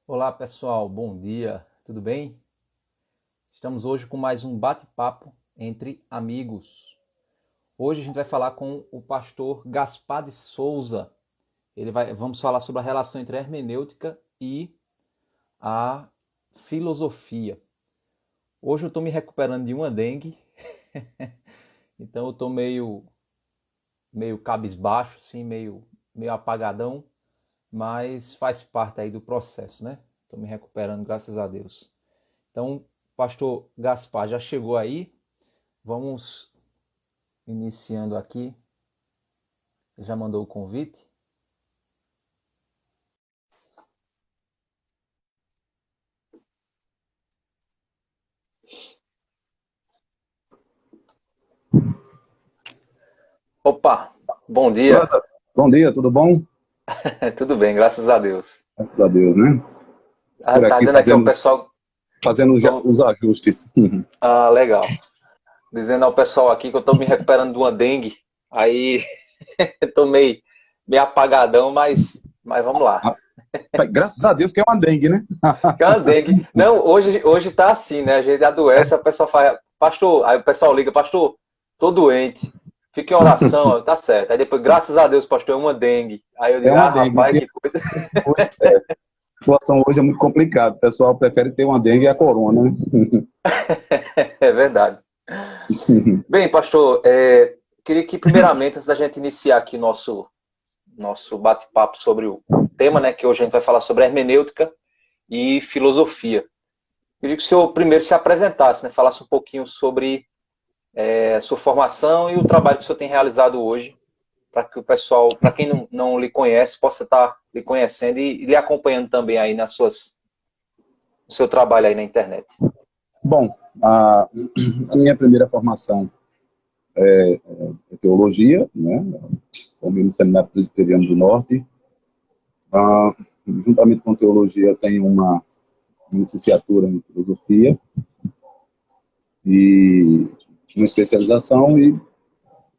Olá pessoal, bom dia, tudo bem? Estamos hoje com mais um bate-papo entre amigos. Hoje a gente vai falar com o pastor Gaspar de Souza. Vamos falar sobre a relação entre a hermenêutica e a filosofia. Hoje eu estou me recuperando de uma dengue, então eu estou meio cabisbaixo, assim, meio apagadão, mas faz parte aí do processo, né? Estou me recuperando, graças a Deus. Então, pastor Gaspar já chegou aí. Vamos iniciando aqui. Ele já mandou o convite. Opa, bom dia. Brother, bom dia, tudo bom? Tudo bem, graças a Deus. Graças a Deus, né? Por Tá aqui dizendo aqui ao fazendo, pessoal. fazendo tô- os ajustes. Ah, legal. Dizendo ao pessoal aqui que eu tô me recuperando de uma dengue. Aí tô meio apagadão, mas vamos lá. Rapaz, graças a Deus que é uma dengue, né? Que é uma dengue. Não, hoje tá assim, né? A gente adoece, a pessoa fala, pastor, aí o pessoal liga, pastor, tô doente. Fica em oração, tá certo. Aí depois, graças a Deus, pastor, é uma dengue. Aí eu É digo, uma ah, dengue, rapaz, porque que coisa. hoje, a situação hoje é muito complicada. O pessoal prefere ter uma dengue e a corona, né? É verdade. Bem, pastor, queria que primeiramente, antes da gente iniciar aqui nosso bate-papo sobre o tema, né, que hoje a gente vai falar sobre hermenêutica e filosofia. Queria que o senhor primeiro se apresentasse, né, falasse um pouquinho sobre a sua formação e o trabalho que o senhor tem realizado hoje, para que o pessoal, para quem não lhe conhece, possa estar lhe conhecendo e lhe acompanhando também aí no seu trabalho aí na internet. Bom, a minha primeira formação é teologia, né? Formei no Seminário Presbiteriano do Norte. Ah, Juntamente com teologia, eu tenho uma licenciatura em filosofia e uma especialização e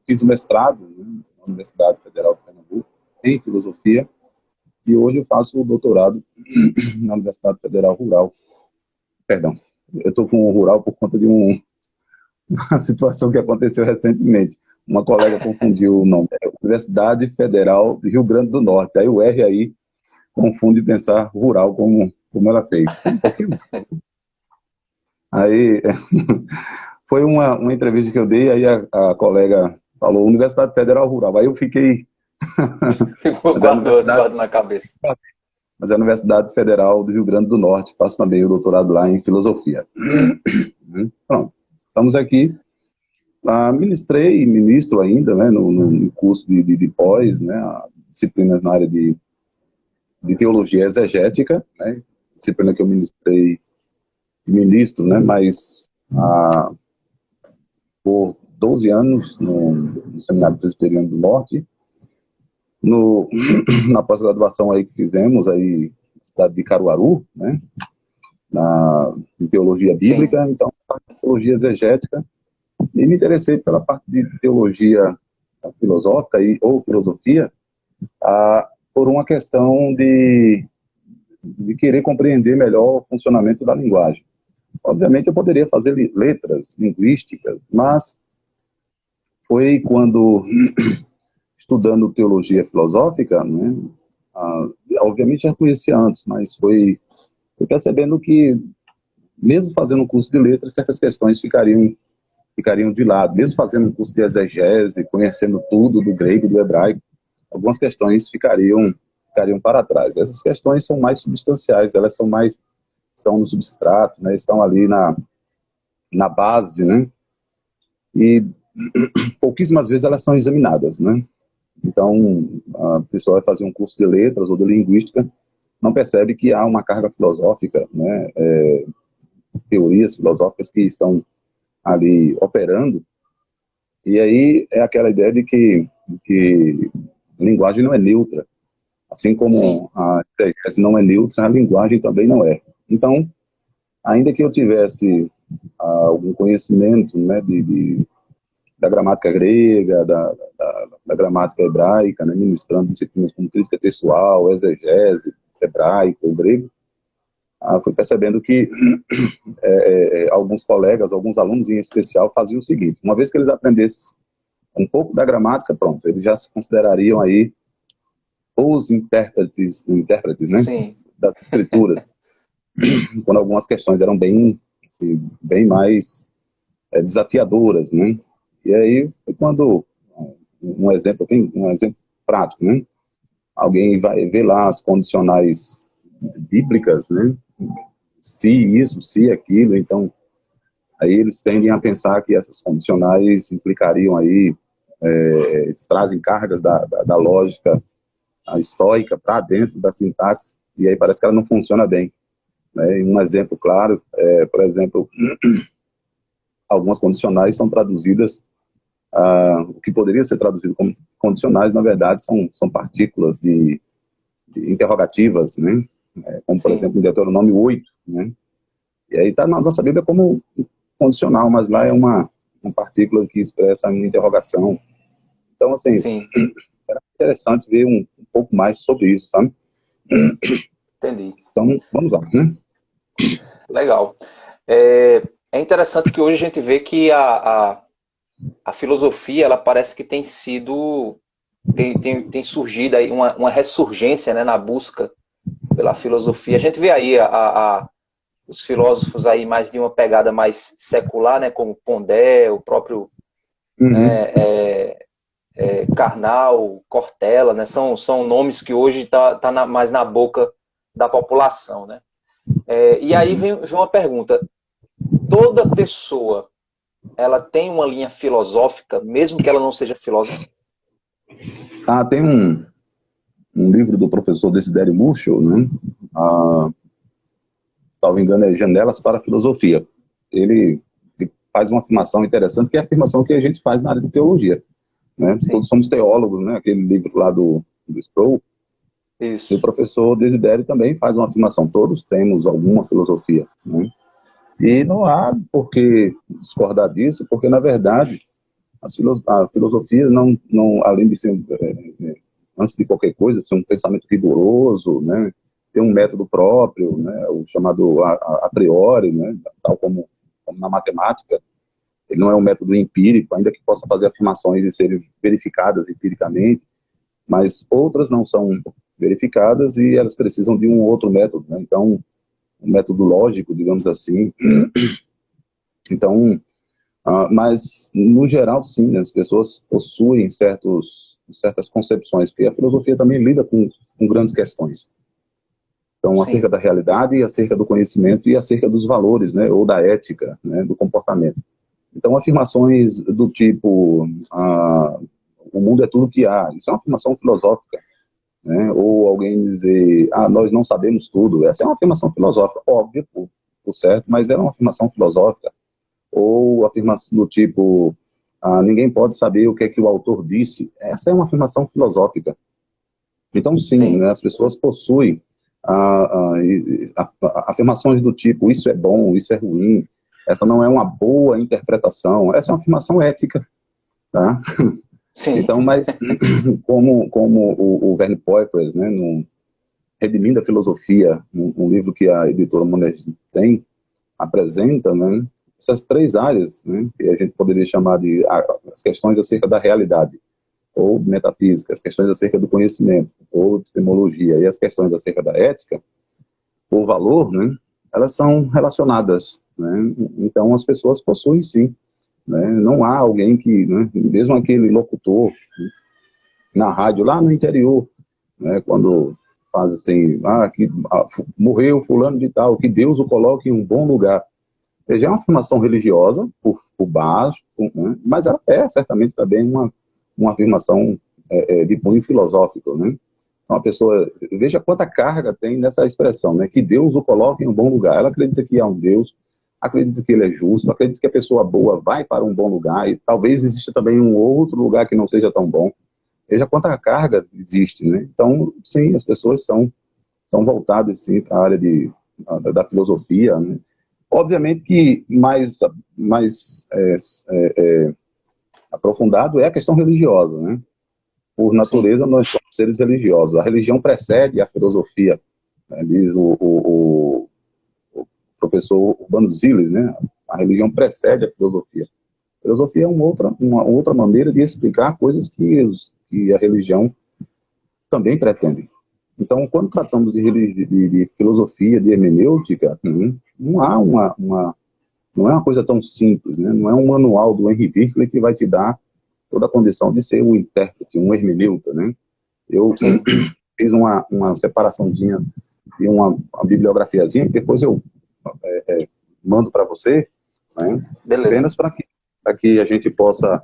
fiz o mestrado, né, na Universidade Federal de Pernambuco em filosofia e hoje eu faço o doutorado na Universidade Federal Rural. Perdão, eu estou com o rural por conta de uma situação que aconteceu recentemente. Uma colega confundiu o nome. É Universidade Federal de Rio Grande do Norte. Aí o R aí confunde pensar rural como ela fez. Um pouquinho. Aí foi uma entrevista que eu dei, aí a colega falou Universidade Federal Rural. Aí eu fiquei. Ficou Mas é a Universidade, guardando na cabeça. mas é a Universidade Federal do Rio Grande do Norte. Faço também o doutorado lá em filosofia. Pronto. Estamos aqui. Ministrei e ministro ainda, né, no curso de pós, né, disciplinas na área de teologia exegética, né, disciplina que eu ministrei e ministro, né, mas por 12 anos no Seminário Presbiteriano do Norte, no, na pós-graduação aí que fizemos aí na cidade de Caruaru, né, em teologia Sim. bíblica, então teologia exegética, e me interessei pela parte de teologia filosófica ou filosofia, por uma questão de querer compreender melhor o funcionamento da linguagem. Obviamente eu poderia fazer letras linguísticas, mas foi quando, estudando teologia filosófica, né, obviamente já conhecia antes, mas foi percebendo que, mesmo fazendo um curso de letras, certas questões ficariam de lado. Mesmo fazendo um curso de exegese, conhecendo tudo do grego, do hebraico, algumas questões ficariam para trás. Essas questões são mais substanciais, elas estão no substrato, né, estão ali na base, né, e pouquíssimas vezes elas são examinadas, né. Então, a pessoa vai fazer um curso de letras ou de linguística, não percebe que há uma carga filosófica, né, teorias filosóficas que estão ali operando. E aí é aquela ideia de que a linguagem não é neutra. Assim Sim. como a exegese não é neutra, a linguagem também não é. Então, ainda que eu tivesse algum conhecimento, né, da gramática grega, da gramática hebraica, né, ministrando disciplinas como crítica textual, exegese, hebraico, grego, fui percebendo que alguns colegas, alguns alunos em especial, faziam o seguinte: uma vez que eles aprendessem um pouco da gramática, pronto, eles já se considerariam aí os intérpretes, né, Sim, das escrituras, quando algumas questões eram bem, assim, bem mais desafiadoras, né? E aí foi quando um exemplo prático, né? Alguém vai ver lá as condicionais bíblicas, né? Se isso, se aquilo, então aí eles tendem a pensar que essas condicionais implicariam aí, eles trazem cargas da lógica estoica para dentro da sintaxe, e aí parece que ela não funciona bem, né? E um exemplo claro, por exemplo, algumas condicionais são traduzidas, o que poderia ser traduzido como condicionais, na verdade, são partículas de interrogativas, né? Como, por sim, exemplo, em Deuteronômio 8, né? E aí está na nossa Bíblia como condicional, mas lá é uma partícula que expressa uma interrogação. Então, assim, sim, era interessante ver um pouco mais sobre isso, sabe? entendi. Então, vamos lá, né? Legal. É, é interessante que hoje a gente vê que a filosofia, ela parece que tem sido, tem surgido aí uma ressurgência, né, na busca pela filosofia. A gente vê aí os filósofos aí mais de uma pegada mais secular, né, como Pondé, o próprio, Uhum. né, Karnal, Cortella, né, são nomes que hoje tá mais na boca da população, né? E aí vem uma pergunta: toda pessoa ela tem uma linha filosófica, mesmo que ela não seja filósofa? Tem um livro do professor Desidério Murchow, né? Salvo engano, é Janelas para a Filosofia. Ele faz uma afirmação interessante, que é a afirmação que a gente faz na área de teologia, né? Sim, Todos somos teólogos, né? Aquele livro lá do Sproul. E o isso. professor Desidério também faz uma afirmação: todos temos alguma filosofia, né? E não há por que discordar disso, porque, na verdade, a filosofia, além de ser, antes de qualquer coisa, ser um pensamento rigoroso, né? Ter um método próprio, né? O chamado a priori, né? Tal como na matemática, ele não é um método empírico, ainda que possa fazer afirmações e serem verificadas empiricamente, mas outras não são verificadas e elas precisam de um outro método, né? Então, um método lógico, digamos assim. Então, mas, no geral, sim, né, as pessoas possuem certas concepções, porque a filosofia também lida com grandes questões. Então, acerca Sim, da realidade, acerca do conhecimento e acerca dos valores, né, ou da ética, né, do comportamento. Então, afirmações do tipo, o mundo é tudo que há, isso é uma afirmação filosófica, né? Ou alguém dizer, nós não sabemos tudo, essa é uma afirmação filosófica, óbvio, por certo, mas é uma afirmação filosófica. Ou afirmação do tipo, ninguém pode saber o que é que o autor disse, essa é uma afirmação filosófica. Então, sim, sim, né, as pessoas possuem afirmações do tipo, isso é bom, isso é ruim, essa não é uma boa interpretação, essa é uma afirmação ética, tá? sim, Então, mas como o Verne Poythress, né, no Redimindo a Filosofia, um livro que a editora Monet tem, apresenta, né, essas três áreas, né, que a gente poderia chamar de as questões acerca da realidade, ou metafísica, as questões acerca do conhecimento, ou epistemologia, e as questões acerca da ética, ou valor, né, elas são relacionadas, né, então as pessoas possuem sim, né, não há alguém que, né, mesmo aquele locutor, né, na rádio lá no interior, né, quando faz assim, morreu fulano de tal, que Deus o coloque em um bom lugar. Veja, é uma afirmação religiosa, por baixo, né, mas ela é certamente também uma afirmação de cunho filosófico, né? Uma pessoa, veja quanta carga tem nessa expressão, né? Que Deus o coloque em um bom lugar. Ela acredita que há um Deus, acredita que ele é justo, acredita que a pessoa boa vai para um bom lugar, e talvez exista também um outro lugar que não seja tão bom. Veja quanta carga existe, né? Então, sim, as pessoas são voltadas, sim, para a área da filosofia, né? Obviamente que mais aprofundado é a questão religiosa, né? Por sim, natureza, nós somos seres religiosos. A religião precede a filosofia, né? Diz professor Urbano Ziles, né? A religião precede a filosofia. A filosofia é uma outra maneira de explicar coisas que a religião também pretende. Então, quando tratamos de filosofia, de hermenêutica, não há não é uma coisa tão simples, né? Não é um manual do Henry Virkler que vai te dar toda a condição de ser um intérprete, um hermeneuta, né? Eu fiz uma separaçãozinha e uma bibliografiazinha, que depois eu mando para você, né? Beleza. Apenas para que a gente possa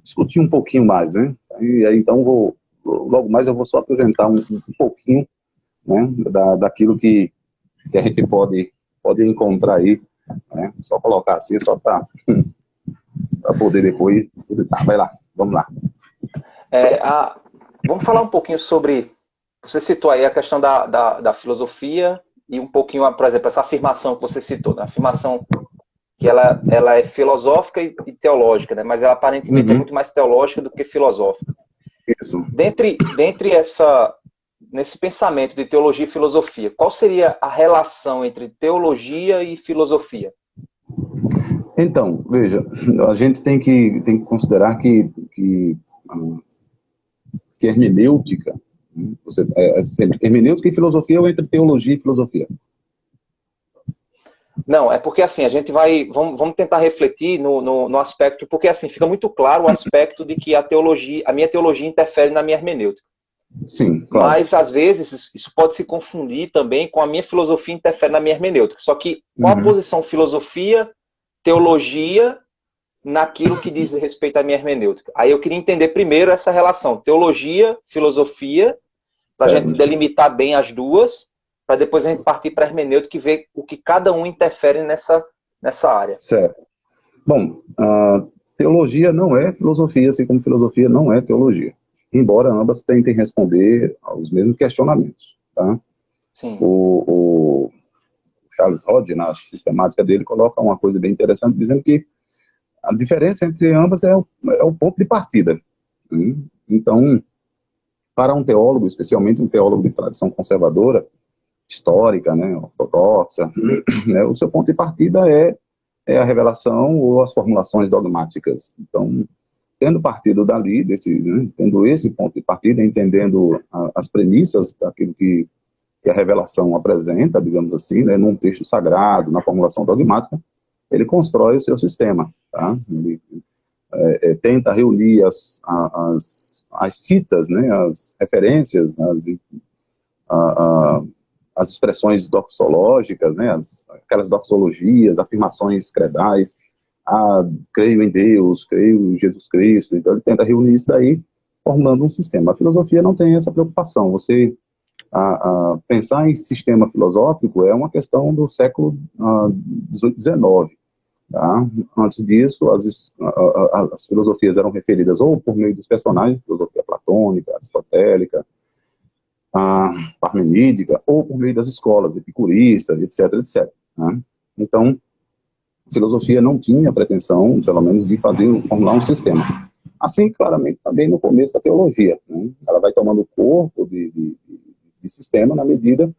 discutir um pouquinho mais, né? E aí, então, logo mais eu vou só apresentar um pouquinho, né, daquilo que a gente pode encontrar aí, né? Só colocar assim, só para poder depois... Tá, vai lá, vamos lá. Vamos falar um pouquinho sobre... Você citou aí a questão da filosofia e um pouquinho, por exemplo, essa afirmação que você citou, né? A afirmação que ela é filosófica e teológica, né? Mas ela aparentemente é muito mais teológica do que filosófica. Isso. Dentre nesse pensamento de teologia e filosofia, qual seria a relação entre teologia e filosofia? Então, veja, a gente tem que considerar que hermenêutica, hermenêutica e filosofia ou entre teologia e filosofia? Não, é porque assim, a gente vamos tentar refletir no aspecto, porque assim, fica muito claro o aspecto de que a minha teologia interfere na minha hermenêutica. Sim, claro. Mas, às vezes, isso pode se confundir também com a minha filosofia interfere na minha hermenêutica. Só que, qual a posição filosofia, teologia, naquilo que diz respeito à minha hermenêutica? Aí eu queria entender primeiro essa relação, teologia, filosofia, para a gente delimitar bem as duas, para depois a gente partir para a hermenêutica e ver o que cada um interfere nessa área. Certo. Bom, teologia não é filosofia, assim como filosofia não é teologia. Embora ambas tentem responder aos mesmos questionamentos. Tá? Sim. O Charles Hodge, na sistemática dele, coloca uma coisa bem interessante, dizendo que a diferença entre ambas é o ponto de partida. Então, para um teólogo, especialmente um teólogo de tradição conservadora, histórica, né, ortodoxa, né, o seu ponto de partida é a revelação ou as formulações dogmáticas. Então, tendo partido dali, tendo esse ponto de partida, entendendo as premissas daquilo que a revelação apresenta, digamos assim, né, num texto sagrado, na formulação dogmática, ele constrói o seu sistema. Tá? Ele tenta reunir as citas, né, as referências, as expressões doxológicas, né, aquelas doxologias, afirmações credais, creio em Deus, creio em Jesus Cristo. Então ele tenta reunir isso daí, formulando um sistema. A filosofia não tem essa preocupação. Você pensar em sistema filosófico é uma questão do século XVIII, XIX. Tá? Antes disso, as filosofias eram referidas ou por meio dos personagens, filosofia platônica, aristotélica, parmenídica, ou por meio das escolas, epicuristas, etc, etc. Né? Então, a filosofia não tinha pretensão, pelo menos, de formular um sistema. Assim, claramente, também no começo da teologia. Né? Ela vai tomando corpo de sistema à medida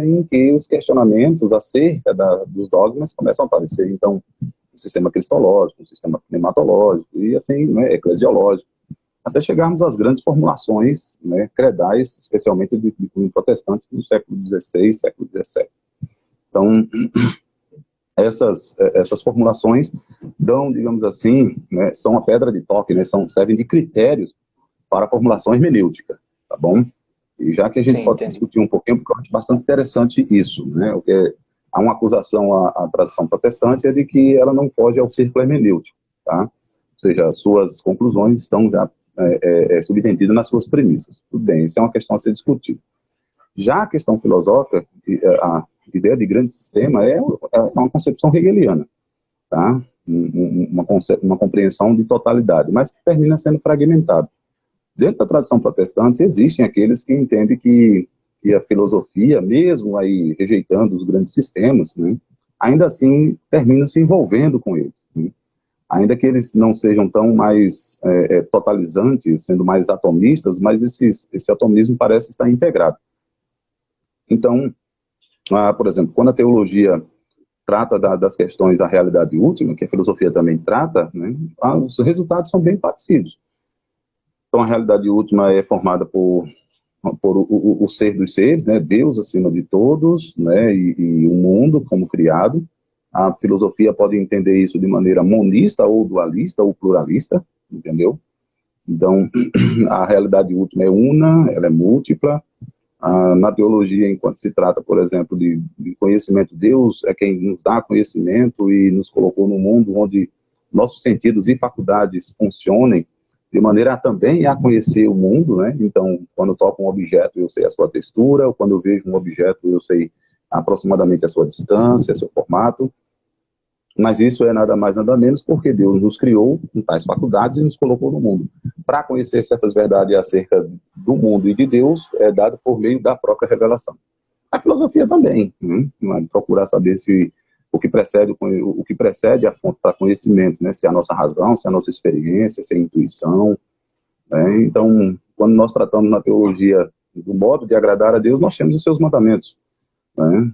em que os questionamentos acerca dos dogmas começam a aparecer. Então, um sistema cristológico, um sistema pneumatológico, e assim, né, eclesiológico, até chegarmos às grandes formulações, né, credais, especialmente de cunho protestante do século XVI, século XVII. Então, essas formulações dão, digamos assim, né, são a pedra de toque, né, servem de critérios para a formulação hermenêutica, tá bom? E já que a gente pode discutir um pouquinho, porque eu acho bastante interessante isso, né? Porque há uma acusação à tradição protestante é de que ela não foge ao círculo hermenêutico, tá? Ou seja, as suas conclusões estão já subentendidas nas suas premissas. Tudo bem, isso é uma questão a ser discutida. Já a questão filosófica, a ideia de grande sistema é uma concepção hegeliana, tá? Uma compreensão de totalidade, mas que termina sendo fragmentada. Dentro da tradição protestante, existem aqueles que entendem que a filosofia, mesmo aí rejeitando os grandes sistemas, né, ainda assim terminam se envolvendo com eles. Né? Ainda que eles não sejam tão mais totalizantes, sendo mais atomistas, mas esse atomismo parece estar integrado. Então, por exemplo, quando a teologia trata das questões da realidade última, que a filosofia também trata, né, os resultados são bem parecidos. Então, a realidade última é formada por o ser dos seres, né, Deus acima de todos, né, e o mundo como criado. A filosofia pode entender isso de maneira monista, ou dualista, ou pluralista, entendeu? Então, a realidade última é una, ela é múltipla. Na teologia, enquanto se trata, por exemplo, de conhecimento, Deus é quem nos dá conhecimento e nos colocou no mundo onde nossos sentidos e faculdades funcionem de maneira também a conhecer o mundo, né? Então, quando eu toco um objeto, eu sei a sua textura, ou quando eu vejo um objeto, eu sei aproximadamente a sua distância, seu formato. Mas isso é nada mais, nada menos, porque Deus nos criou com tais faculdades e nos colocou no mundo. Para conhecer certas verdades acerca do mundo e de Deus, é dado por meio da própria revelação. A filosofia também, né? Procurar saber se o que precede a fonte para conhecimento, né? Se é a nossa razão, se é a nossa experiência, se é a intuição. Né? Então, quando nós tratamos na teologia do modo de agradar a Deus, nós temos os seus mandamentos. Né?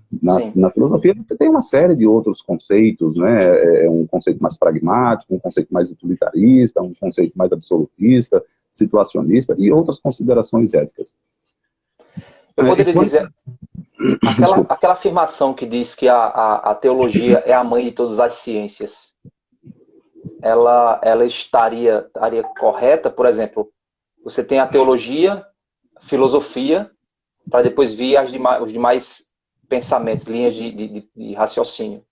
Na filosofia tem uma série de outros conceitos, né? Um conceito mais pragmático, um conceito mais utilitarista, um conceito mais absolutista, situacionista e outras considerações éticas. Eu poderia dizer, aquela afirmação que diz que a teologia é a mãe de todas as ciências, ela estaria correta? Por exemplo, você tem a teologia, a filosofia, para depois vir os demais pensamentos, linhas de raciocínio.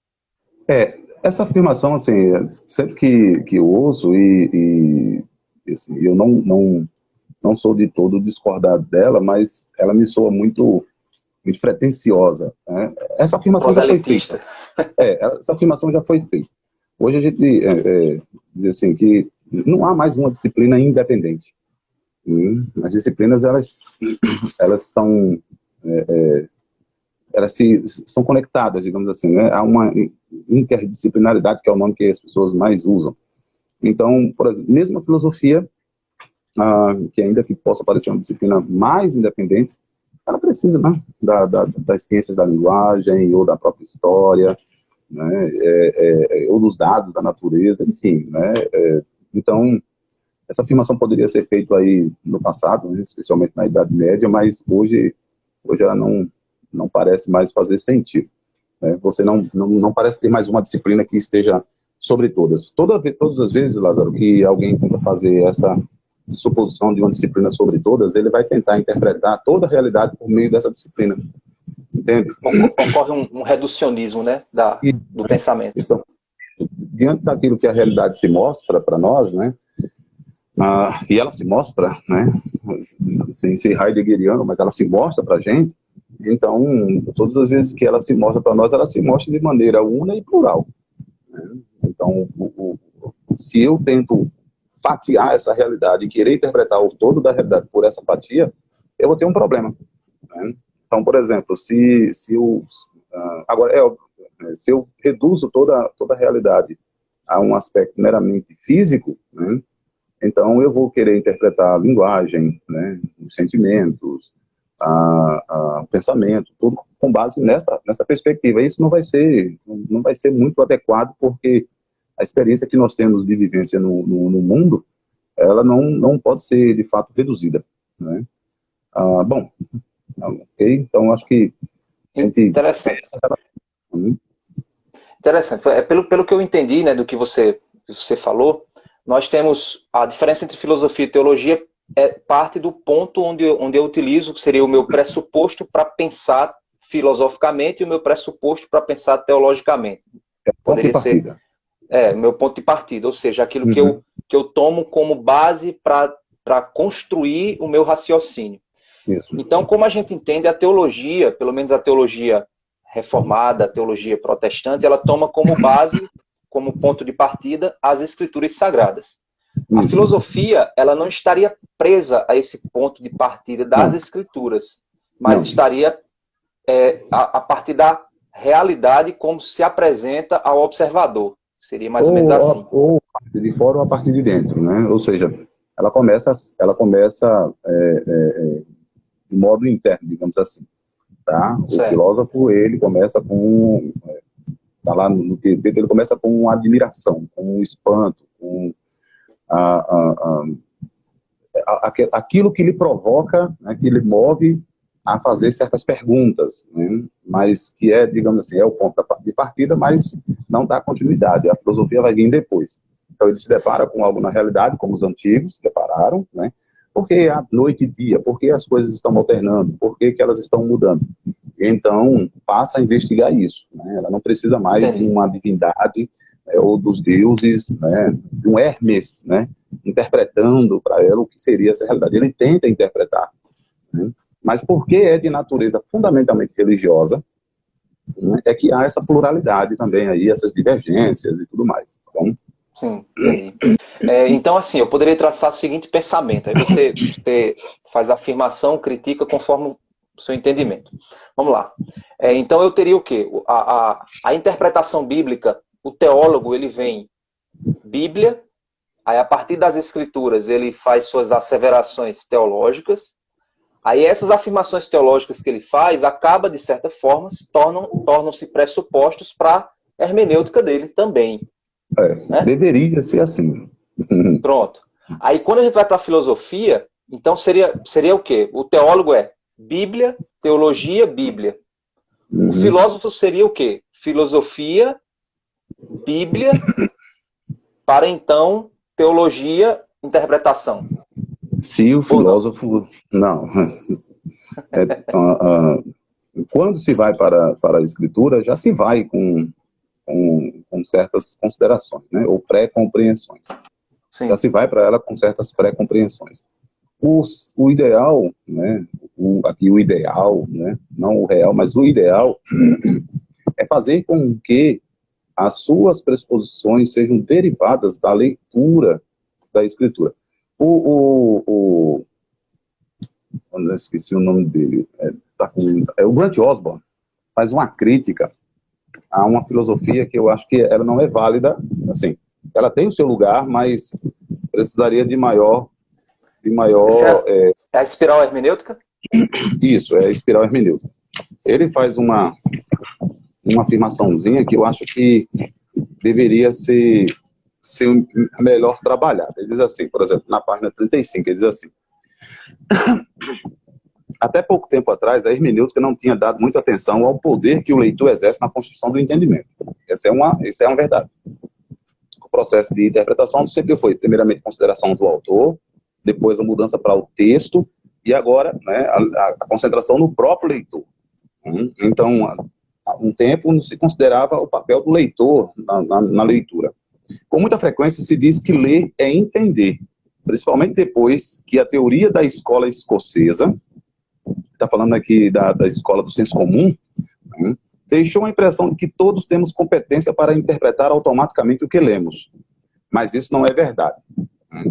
Essa afirmação, assim, sempre que eu ouço assim, eu não sou de todo discordado dela, mas ela me soa muito pretensiosa. Né? Essa afirmação já foi feita. Essa afirmação já foi feita. Hoje a gente diz assim que não há mais uma disciplina independente. As disciplinas, elas são são conectadas, digamos assim, né? Há uma interdisciplinaridade, que é o nome que as pessoas mais usam. Então, por exemplo, mesmo a filosofia, que ainda que possa parecer uma disciplina mais independente, ela precisa, né, das ciências da linguagem, ou da própria história, né, ou dos dados da natureza, enfim, né? Então, essa afirmação poderia ser feita aí no passado, né, especialmente na Idade Média, mas hoje ela não parece mais fazer sentido. Né? Você não parece ter mais uma disciplina que esteja sobre todas. Todas as vezes, Lázaro, que alguém tenta fazer essa suposição de uma disciplina sobre todas, ele vai tentar interpretar toda a realidade por meio dessa disciplina. Entende? Ocorre um reducionismo, né, do pensamento. Então, diante daquilo que a realidade se mostra para nós, né, e ela se mostra, né, sem ser heideggeriano, mas ela se mostra para a gente. Então, todas as vezes que ela se mostra para nós, ela se mostra de maneira una e plural. Né? Então, se eu tento fatiar essa realidade e querer interpretar o todo da realidade por essa fatia, eu vou ter um problema. Né? Então, por exemplo, se eu reduzo toda a realidade a um aspecto meramente físico, né? Então eu vou querer interpretar a linguagem, né, os sentimentos, o pensamento, tudo com base nessa perspectiva. Isso não vai ser muito adequado, porque a experiência que nós temos de vivência no mundo, ela não pode ser, de fato, reduzida. Né? Bom, ok? Então, acho que a gente... Interessante. Interessante. Pelo que eu entendi, né, do que você falou, nós temos a diferença entre filosofia e teologia parte do ponto onde eu utilizo, seria o meu pressuposto para pensar filosoficamente e o meu pressuposto para pensar teologicamente. Poderia ser meu ponto de partida, ou seja, aquilo que eu tomo como base para construir o meu raciocínio. Isso. Então, como a gente entende a teologia, pelo menos a teologia reformada, a teologia protestante, ela toma como base, como ponto de partida, as escrituras sagradas. A filosofia, ela não estaria presa a esse ponto de partida das escrituras, mas estaria a partir da realidade como se apresenta ao observador. Seria mais ou menos assim. Ou a partir de fora ou a partir de dentro, né? Ou seja, ela começa de modo interno, digamos assim. Tá? O filósofo, ele começa com Tá lá no texto, ele começa com uma admiração, com um espanto, com aquilo que lhe provoca, né, que lhe move a fazer certas perguntas, né, mas que é, digamos assim, é o ponto de partida, mas não dá continuidade, a filosofia vai vir depois. Então ele se depara com algo na realidade, como os antigos se depararam, né, por que há noite e dia, por que as coisas estão alternando, por que elas estão mudando. Então passa a investigar isso, né, ela não precisa mais de uma divindade, ou dos deuses, né, de um Hermes, né, interpretando para ela o que seria essa realidade. Ele tenta interpretar, né, mas porque é de natureza fundamentalmente religiosa, né, é que há essa pluralidade também aí, essas divergências e tudo mais. Então, sim, entendi. Então, assim, eu poderia traçar o seguinte pensamento. Aí você faz a afirmação, critica conforme o seu entendimento. Vamos lá. Então, eu teria o quê? A interpretação bíblica, o teólogo, ele vem Bíblia, aí a partir das escrituras ele faz suas asseverações teológicas, aí essas afirmações teológicas que ele faz, acaba, de certa forma, tornam-se pressupostos para a hermenêutica dele também. Né? Deveria ser assim. Pronto. Aí quando a gente vai para a filosofia, então seria o quê? O teólogo é Bíblia, teologia, Bíblia. O filósofo seria o quê? Filosofia, Bíblia, para então teologia, interpretação. Se o filósofo... Não. Quando se vai para a escritura, já se vai com certas considerações, né? Ou pré-compreensões. Já se vai para ela com certas pré-compreensões. O ideal, né? Aqui o ideal, né? Não o real, mas o ideal é fazer com que as suas pressuposições sejam derivadas da leitura da escritura. Eu esqueci o nome dele, o Grant Osborne faz uma crítica a uma filosofia que eu acho que ela não é válida, assim, ela tem o seu lugar, mas precisaria de maior é a espiral hermenêutica? Isso, é a espiral hermenêutica. Ele faz uma afirmaçãozinha que eu acho que deveria ser melhor trabalhada. Ele diz assim, por exemplo, na página 35, ele diz assim: até pouco tempo atrás, a hermenêutica não tinha dado muita atenção ao poder que o leitor exerce na construção do entendimento. Essa é uma verdade. O processo de interpretação sempre foi, primeiramente, consideração do autor, depois a mudança para o texto, e agora, né, a concentração no próprio leitor. Então, há um tempo não se considerava o papel do leitor na leitura. Com muita frequência se diz que ler é entender, principalmente depois que a teoria da escola escocesa, está falando aqui da escola do senso comum, né, deixou a impressão de que todos temos competência para interpretar automaticamente o que lemos. Mas isso não é verdade.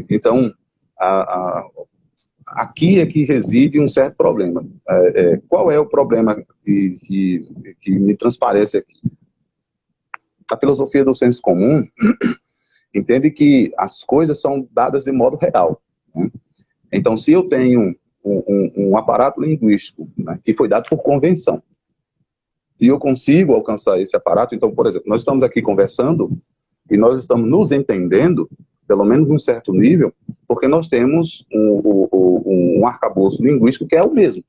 Então, aqui é que reside um certo problema. Qual é o problema que me transparece aqui? A filosofia do senso comum entende que as coisas são dadas de modo real, né? Então, se eu tenho um aparato linguístico, né, que foi dado por convenção, e eu consigo alcançar esse aparato, então, por exemplo, nós estamos aqui conversando e nós estamos nos entendendo, pelo menos num certo nível, porque nós temos um arcabouço linguístico que é o mesmo.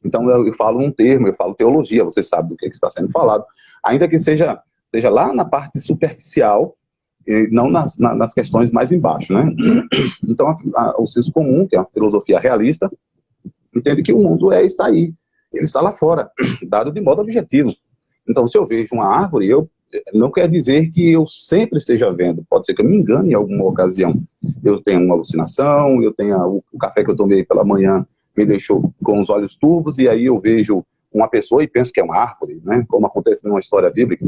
Então, eu falo um termo, eu falo teologia, você sabe do que está sendo falado, ainda que seja lá na parte superficial, e não nas questões mais embaixo, né? Então, o senso comum, que é uma filosofia realista, entende que o mundo é isso aí, ele está lá fora, dado de modo objetivo. Então, se eu vejo uma árvore, não quer dizer que eu sempre esteja vendo, pode ser que eu me engane em alguma ocasião. Eu tenho uma alucinação, eu tenho o café que eu tomei pela manhã me deixou com os olhos turvos, e aí eu vejo uma pessoa e penso que é uma árvore, né? Como acontece numa história bíblica.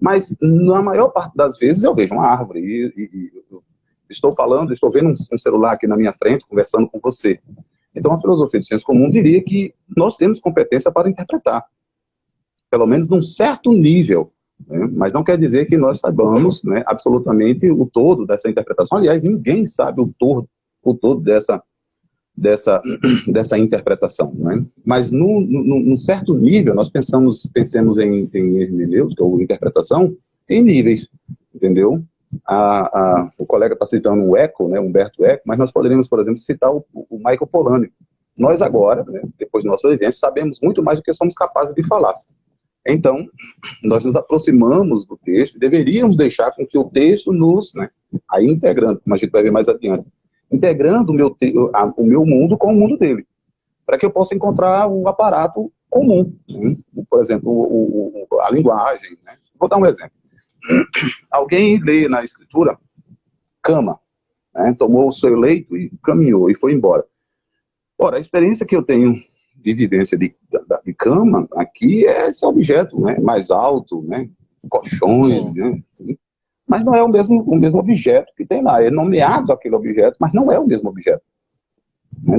Mas, na maior parte das vezes, eu vejo uma árvore e estou vendo um celular aqui na minha frente, conversando com você. Então, a filosofia do senso comum diria que nós temos competência para interpretar, pelo menos num certo nível, né? Mas não quer dizer que nós saibamos, né, absolutamente o todo dessa interpretação. Aliás, ninguém sabe o todo dessa interpretação, né? Mas num certo nível, nós pensemos em hermenêutica ou interpretação em níveis, entendeu? O colega está citando o Eco, né, Humberto Eco, mas nós poderíamos, por exemplo, citar o Michael Polanyi. Nós agora, né, depois de nossa vivência, sabemos muito mais do que somos capazes de falar. Então, nós nos aproximamos do texto e deveríamos deixar com que o texto nos, né, aí integrando, como a gente vai ver mais adiante, integrando o meu mundo com o mundo dele, para que eu possa encontrar o aparato comum, né? Por exemplo, a linguagem. Né? Vou dar um exemplo. Alguém lê na escritura, cama, né? Tomou o seu leito e caminhou e foi embora. Ora, a experiência que eu tenho de vivência de cama aqui é esse objeto, né? Mais alto, né? Colchões, né? Mas não é o mesmo objeto que tem lá. É nomeado aquele objeto, mas não é o mesmo objeto.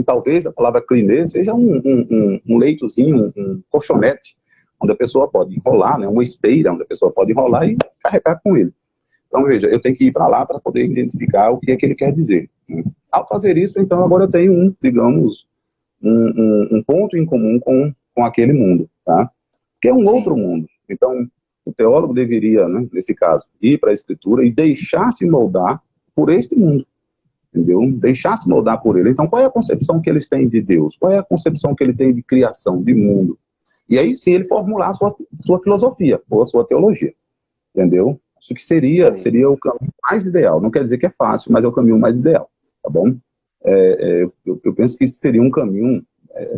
Talvez a palavra clinê seja um leitozinho, um colchonete, onde a pessoa pode enrolar, né? Uma esteira, onde a pessoa pode enrolar e carregar com ele. Então, veja, eu tenho que ir para lá para poder identificar o que é que ele quer dizer. Ao fazer isso, então, agora eu tenho digamos, um ponto em comum com aquele mundo, tá? Que é um outro mundo. Então, o teólogo deveria, né, nesse caso, ir para a Escritura e deixar-se moldar por este mundo, entendeu? Deixar-se moldar por ele. Então, qual é a concepção que eles têm de Deus? Qual é a concepção que ele tem de criação, de mundo? E aí sim ele formular a sua filosofia, ou a sua teologia, entendeu? Acho que seria o caminho mais ideal. Não quer dizer que é fácil, mas é o caminho mais ideal, tá bom? Eu penso que isso seria um caminho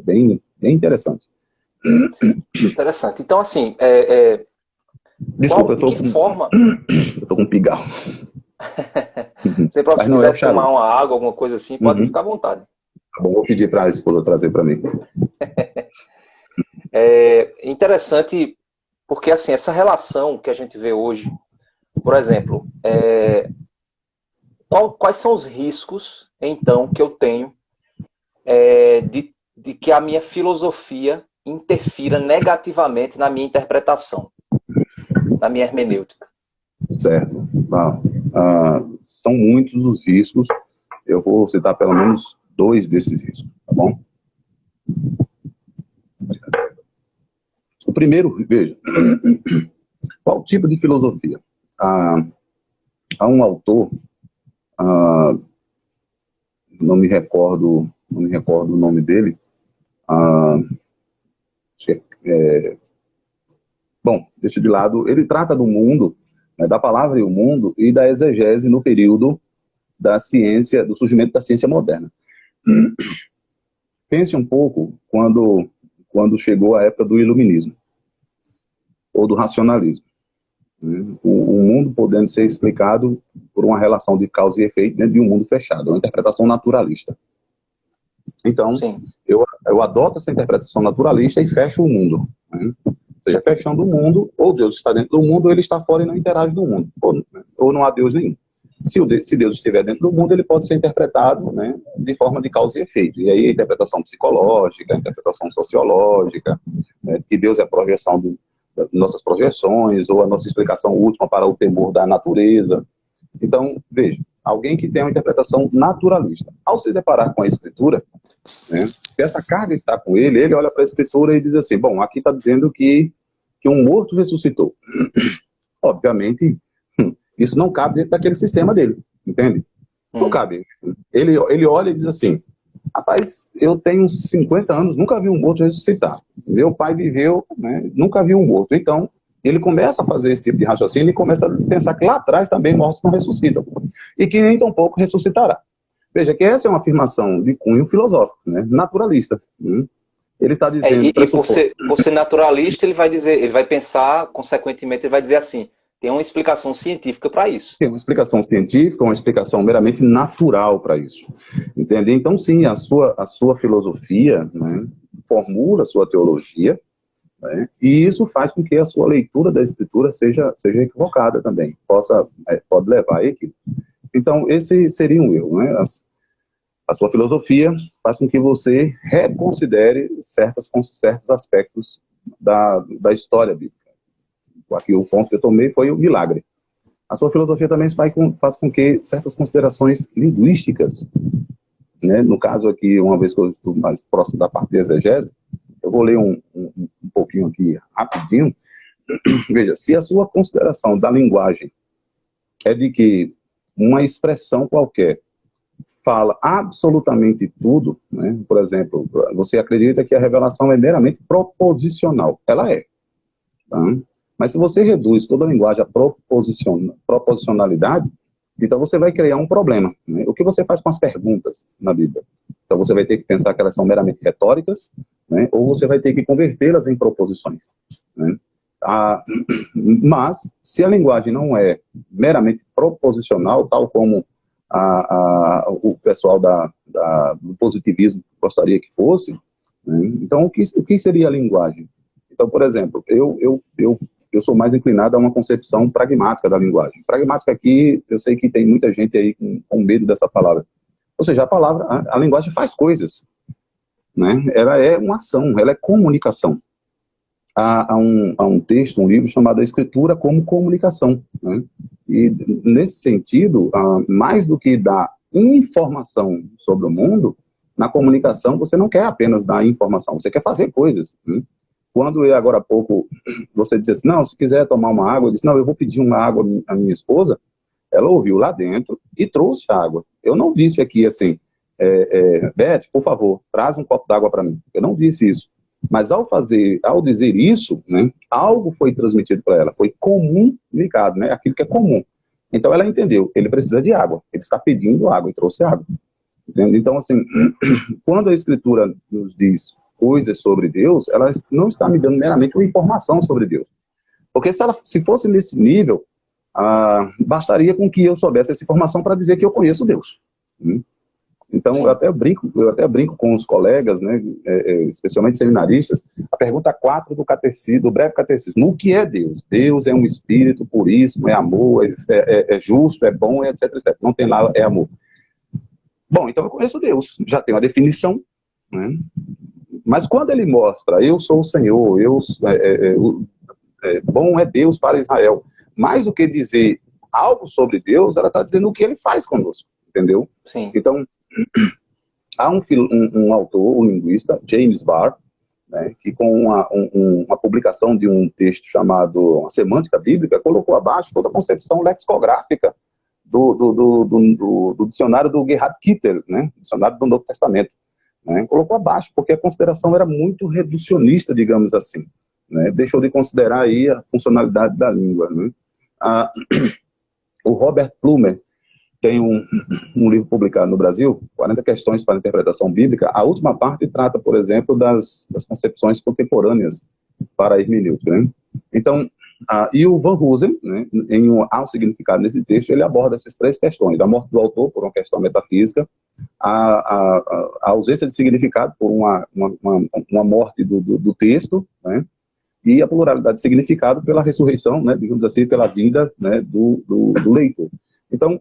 bem interessante. Interessante. Então, assim, desculpa, de que forma... Eu tô com um pigarro. Se você quiser tomar uma água, alguma coisa assim, pode ficar à vontade. Tá bom, vou pedir para a esposa trazer para mim. É interessante porque, assim, essa relação que a gente vê hoje, por exemplo, quais são os riscos, então, que eu tenho de que a minha filosofia interfira negativamente na minha interpretação, na minha hermenêutica? Certo. São muitos os riscos. Eu vou citar pelo menos 2 desses riscos, tá bom? O primeiro, veja, qual tipo de filosofia? Há um autor, não me recordo o nome dele, bom, deixa de lado, ele trata do mundo, né, da palavra e o mundo, e da exegese no período da ciência, do surgimento da ciência moderna. Pense um pouco quando chegou a época do iluminismo, ou do racionalismo. O mundo podendo ser explicado por uma relação de causa e efeito dentro de um mundo fechado, uma interpretação naturalista. Então, eu adoto essa interpretação naturalista e fecho o mundo. Né? Ou seja, fechando o mundo, ou Deus está dentro do mundo, ou ele está fora e não interage no mundo. Ou não há Deus nenhum. Se Deus estiver dentro do mundo, ele pode ser interpretado, né, de forma de causa e efeito. E aí a interpretação psicológica, a interpretação sociológica, né, que Deus é a projeção de nossas projeções, ou a nossa explicação última para o temor da natureza. Então, veja, alguém que tem uma interpretação naturalista, ao se deparar com a Escritura, né, que essa carga está com ele olha para a Escritura e diz assim, bom, aqui está dizendo que um morto ressuscitou. Obviamente, isso não cabe dentro daquele sistema dele, entende? Não cabe. Ele olha e diz assim, rapaz, eu tenho 50 anos, nunca vi um morto ressuscitar. Meu pai viveu, né, nunca vi um morto. Então, ele começa a fazer esse tipo de raciocínio e começa a pensar que lá atrás também mortos não ressuscitam. E que nem tão pouco ressuscitará. Veja que essa é uma afirmação de cunho filosófico, né, naturalista. Ele está dizendo... e por ser naturalista, ele vai pensar, consequentemente, ele vai dizer assim, tem uma explicação científica para isso. Tem uma explicação científica, uma explicação meramente natural para isso. Entende? Então, sim, a sua filosofia, né, formula a sua teologia, né, e isso faz com que a sua leitura da Escritura seja equivocada também. Pode levar a equívoco. Então, esse seria um erro. Né? A sua filosofia faz com que você reconsidere certos aspectos da história bíblica. Aqui o ponto que eu tomei foi o milagre. A sua filosofia também faz com que certas considerações linguísticas né? No caso aqui, uma vez que eu estou mais próximo da parte de exegese, eu vou ler um pouquinho aqui rapidinho. Veja, se a sua consideração da linguagem é de que uma expressão qualquer fala absolutamente tudo, né? Por exemplo, você acredita que a revelação é meramente proposicional. Ela é. Tá? Mas se você reduz toda a linguagem à proposicionalidade, então você vai criar um problema. Né? O que você faz com as perguntas na Bíblia? Então você vai ter que pensar que elas são meramente retóricas, né? Ou você vai ter que convertê-las em proposições. Né? Mas, se a linguagem não é meramente proposicional, tal como o pessoal do positivismo gostaria que fosse, né? Então o que seria a linguagem? Então, por exemplo, eu sou mais inclinado a uma concepção pragmática da linguagem. Pragmática aqui, eu sei que tem muita gente aí com medo dessa palavra. Ou seja, a linguagem faz coisas, né? Ela é uma ação, ela é comunicação. Há um texto, um livro chamado A Escritura como Comunicação, né? E nesse sentido, mais do que dar informação sobre o mundo, na comunicação você não quer apenas dar informação, você quer fazer coisas, né? Quando agora há pouco você disse assim, não, se quiser tomar uma água, eu disse, não, eu vou pedir uma água à minha esposa, ela ouviu lá dentro e trouxe a água. Eu não disse aqui assim, Beth, por favor, traz um copo d'água para mim. Eu não disse isso. Mas ao dizer isso, né, algo foi transmitido para ela, foi comunicado, né, aquilo que é comum. Então ela entendeu, ele precisa de água, ele está pedindo água e trouxe água. Entende? Então, assim, quando a Escritura nos diz coisas sobre Deus, ela não está me dando meramente uma informação sobre Deus. Porque se fosse nesse nível, bastaria com que eu soubesse essa informação para dizer que eu conheço Deus. Então, eu até brinco com os colegas, né, especialmente seminaristas, a pergunta 4 do breve catecismo: o que é Deus? Deus é um espírito puríssimo, é amor, é justo, é bom, etc, etc. Não tem lá, é amor. Bom, então eu conheço Deus, já tenho a definição, né? Mas quando ele mostra, eu sou o Senhor, bom é Deus para Israel, mais do que dizer algo sobre Deus, ela está dizendo o que ele faz conosco, entendeu? Sim. Então, há um autor, um linguista, James Barr, né, que com uma publicação de um texto chamado A Semântica Bíblica, colocou abaixo toda a concepção lexicográfica do dicionário do Gerhard Kittel, né, dicionário do Novo Testamento. Né, colocou abaixo, porque a consideração era muito reducionista, digamos assim. Né, deixou de considerar aí a funcionalidade da língua. Né. O Robert Plumer tem um livro publicado no Brasil, 40 questões para a interpretação bíblica. A última parte trata, por exemplo, das concepções contemporâneas para a hermenêutica. Né? Então, e o Van Hoosen, né, ao significado nesse texto, ele aborda essas 3 questões: a morte do autor por uma questão metafísica, a ausência de significado por uma morte do texto, né, e a pluralidade de significado pela ressurreição, né, digamos assim, pela vinda, né, do leitor. Então,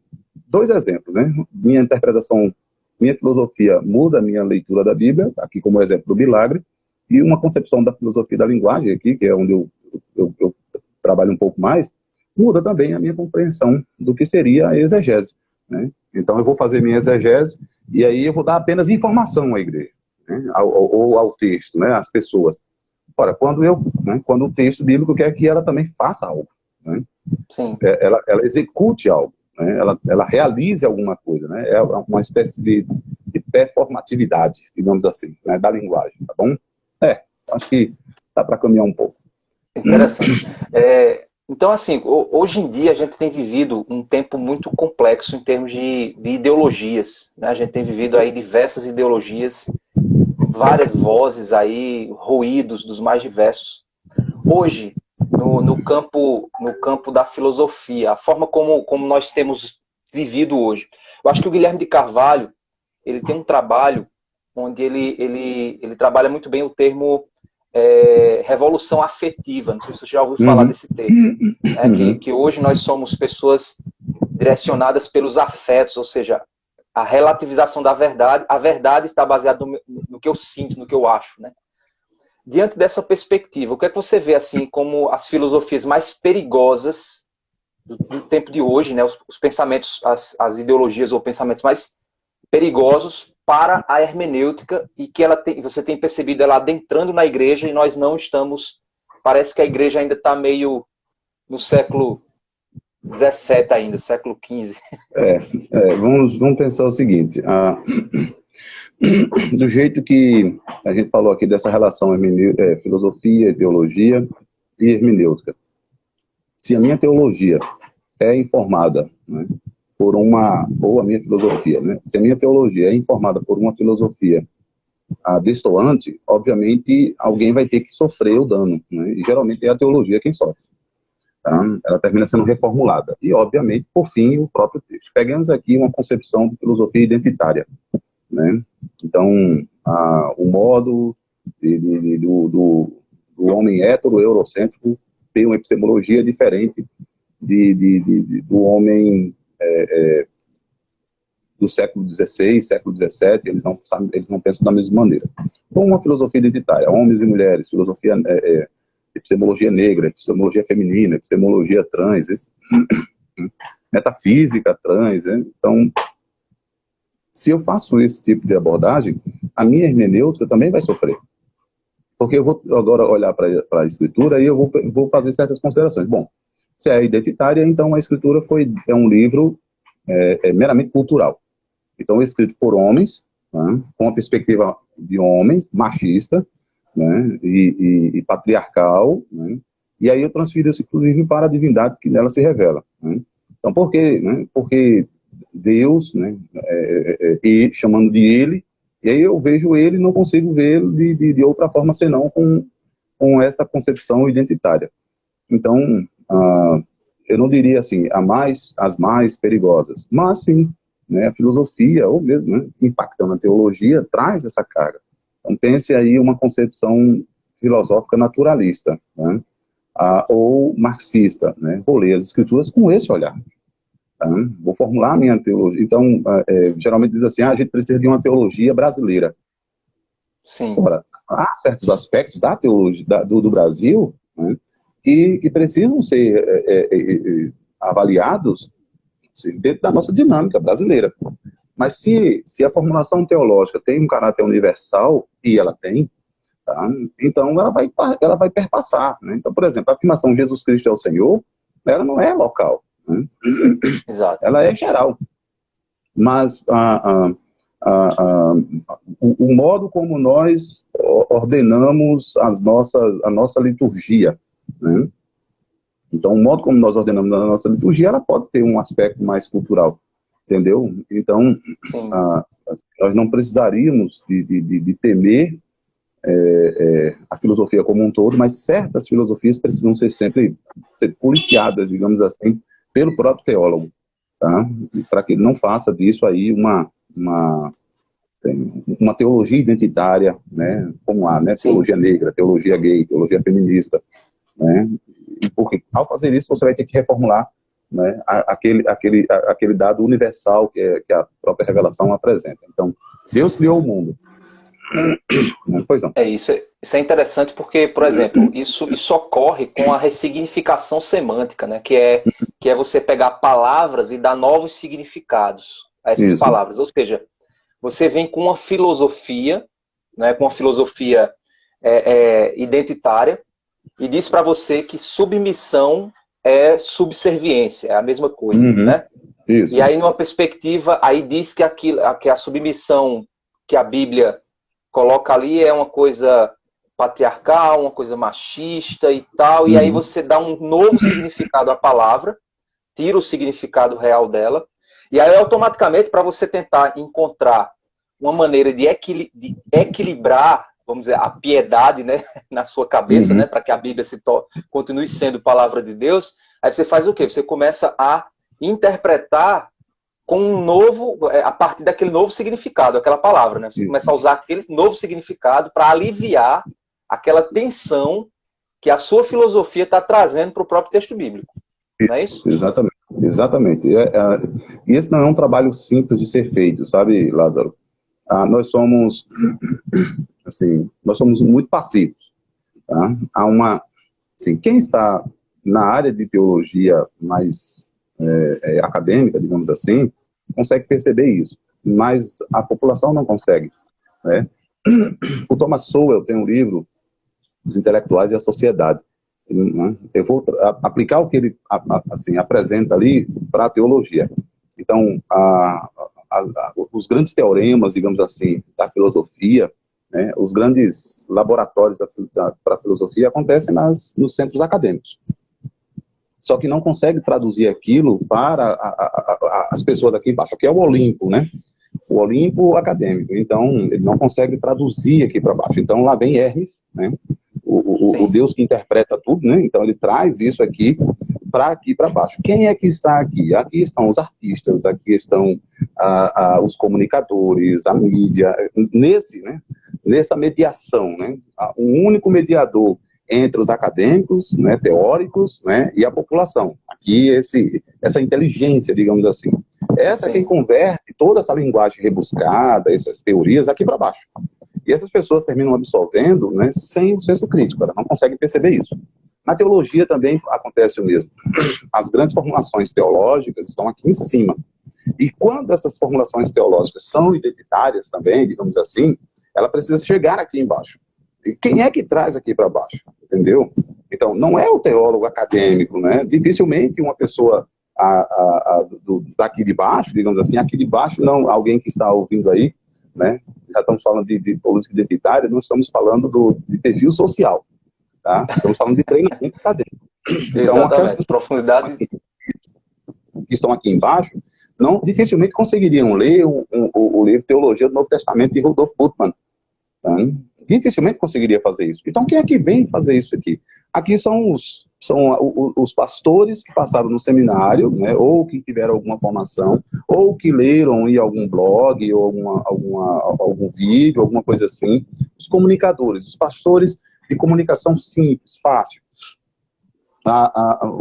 2 exemplos, né? Minha interpretação, minha filosofia muda a minha leitura da Bíblia, aqui como exemplo do milagre, e uma concepção da filosofia da linguagem aqui, que é onde eu trabalho um pouco mais, muda também a minha compreensão do que seria a exegese, né? Então eu vou fazer minha exegese e aí eu vou dar apenas informação à igreja, né? ou ao texto, né? Às pessoas. Ora, quando o texto bíblico quer que ela também faça algo, né? Sim. Ela execute algo. Né, ela realize alguma coisa, né, é uma espécie de performatividade, digamos assim, né, da linguagem, tá bom? Acho que dá para caminhar um pouco. Interessante. Então, assim, hoje em dia a gente tem vivido um tempo muito complexo em termos de ideologias, né? A gente tem vivido aí diversas ideologias, várias vozes aí, ruídos dos mais diversos. Hoje, no campo da filosofia, a forma como nós temos vivido hoje. Eu acho que o Guilherme de Carvalho, ele tem um trabalho onde ele trabalha muito bem o termo revolução afetiva. Não sei se você já ouviu falar desse termo. Que hoje nós somos pessoas direcionadas pelos afetos, ou seja, a relativização da verdade. A verdade está baseada no que eu sinto, no que eu acho, né? Diante dessa perspectiva, o que é que você vê assim como as filosofias mais perigosas do tempo de hoje, né? Os pensamentos, as ideologias ou pensamentos mais perigosos para a hermenêutica e que você tem percebido ela adentrando na igreja e nós não estamos... Parece que a igreja ainda está meio no século XVII ainda, século XV. Vamos pensar o seguinte, do jeito que a gente falou aqui dessa relação filosofia, teologia e hermenêutica. Se a minha teologia é informada, né, ou a minha filosofia, né, se a minha teologia é informada por uma filosofia destoante, obviamente alguém vai ter que sofrer o dano, né, e geralmente é a teologia quem sofre. Tá? Ela termina sendo reformulada. E, obviamente, por fim, o próprio texto. Pegamos aqui uma concepção de filosofia identitária, né? Então, o modo do homem hétero-eurocêntrico ter uma epistemologia diferente do homem do século XVI, século XVII, eles não pensam da mesma maneira. Com uma filosofia identitária, homens e mulheres, filosofia epistemologia negra, epistemologia feminina, epistemologia trans, metafísica trans, né? Então, se eu faço esse tipo de abordagem, a minha hermenêutica também vai sofrer. Porque eu vou agora olhar para a escritura e eu vou fazer certas considerações. Bom, se é identitária, então a escritura é um livro meramente cultural. Então, é escrito por homens, né, com a perspectiva de homens, machista, né, e patriarcal, né, e aí eu transfiro isso, inclusive, para a divindade que nela se revela. Né. Então, por quê? Né? Porque Deus, né, chamando de Ele, e aí eu vejo Ele e não consigo vê-lo de outra forma, senão com essa concepção identitária. Então, eu não diria assim, as mais perigosas, mas sim, né, a filosofia, ou mesmo, né, impactando a teologia, traz essa carga. Então, pense aí uma concepção filosófica naturalista, né, ou marxista, né, vou ler as escrituras com esse olhar. Tá? Vou formular a minha teologia. Então, geralmente diz assim, a gente precisa de uma teologia brasileira. Sim. Ora, há certos aspectos da teologia do Brasil, né, que precisam ser avaliados assim, dentro da nossa dinâmica brasileira. Mas se a formulação teológica tem um caráter universal, e ela tem, tá, então ela vai perpassar. Né? Então, por exemplo, a afirmação Jesus Cristo é o Senhor, ela não é local. Né? Exato. Ela é geral. Mas o modo como nós ordenamos a nossa liturgia, né? Então, o modo como nós ordenamos a nossa liturgia, ela pode ter um aspecto mais cultural, entendeu? Então, nós não precisaríamos de temer a filosofia como um todo, mas certas filosofias precisam ser sempre policiadas, digamos assim, pelo próprio teólogo, tá? Para que ele não faça disso aí uma teologia identitária, né? Como há, né? Teologia negra, teologia gay, teologia feminista, né? Porque ao fazer isso você vai ter que reformular, né, aquele dado universal que a própria revelação apresenta. Então, Deus criou o mundo. Pois não. Isso é interessante porque, por exemplo, isso ocorre com a ressignificação semântica, né, que é você pegar palavras e dar novos significados a essas palavras. Ou seja, você vem com uma filosofia, né, com uma filosofia identitária, e diz para você que submissão é subserviência, é a mesma coisa, né? Isso. E aí, numa perspectiva, aí diz que a submissão que a Bíblia coloca ali é uma coisa patriarcal, uma coisa machista e tal, e aí você dá um novo significado à palavra, tira o significado real dela, e aí automaticamente, para você tentar encontrar uma maneira de equilibrar, vamos dizer, a piedade, né, na sua cabeça, né, para que a Bíblia continue sendo palavra de Deus, aí você faz o quê? Você começa a interpretar com um novo, a partir daquele novo significado, aquela palavra, né? Você começa a usar aquele novo significado para aliviar aquela tensão que a sua filosofia está trazendo para o próprio texto bíblico. Não é isso? Exatamente. E esse não é um trabalho simples de ser feito, sabe, Lázaro? Nós somos muito passivos. Tá? Quem está na área de teologia mais acadêmica, digamos assim, consegue perceber isso. mas a população não consegue, né? O Thomas Sowell tem um livro, Os Intelectuais e a Sociedade, né? Eu vou aplicar o que ele assim, apresenta ali para a teologia. Então, os grandes teoremas, digamos assim, da filosofia, né, os grandes laboratórios para a filosofia acontecem nos centros acadêmicos. Só que não consegue traduzir aquilo para as pessoas aqui embaixo, que é o Olimpo, né? O Olimpo acadêmico. Então, ele não consegue traduzir aqui para baixo. Então, lá vem Hermes, né? O Deus que interpreta tudo, né? Então, ele traz isso aqui para baixo. Quem é que está aqui? Aqui estão os artistas, aqui estão os comunicadores, a mídia, né? Nessa mediação, né? Um único mediador entre os acadêmicos, né, teóricos, né, e a população. Aqui, essa inteligência, digamos assim. Essa é quem converte toda essa linguagem rebuscada, essas teorias, aqui para baixo. E essas pessoas terminam absorvendo, né, sem o senso crítico, elas não conseguem perceber isso. Na teologia também acontece o mesmo. As grandes formulações teológicas estão aqui em cima. E quando essas formulações teológicas são identitárias também, digamos assim, ela precisa chegar aqui embaixo. E quem é que traz aqui para baixo? Entendeu? Então, não é o teólogo acadêmico, né? Dificilmente uma pessoa daqui de baixo, digamos assim, aqui de baixo, não, alguém que está ouvindo aí, né? Já estamos falando de política identitária, não estamos falando de perfil social, tá? Estamos falando de treinamento acadêmico. Então, aquelas pessoas profundidade que estão aqui embaixo, dificilmente conseguiriam ler o livro Teologia do Novo Testamento de Rudolf Bultmann. Tá? Dificilmente conseguiria fazer isso. Então, quem é que vem fazer isso aqui? Aqui são os pastores que passaram no seminário, né, ou que tiveram alguma formação, ou que leram em algum blog, ou algum vídeo, alguma coisa assim. Os comunicadores, os pastores de comunicação simples, fácil.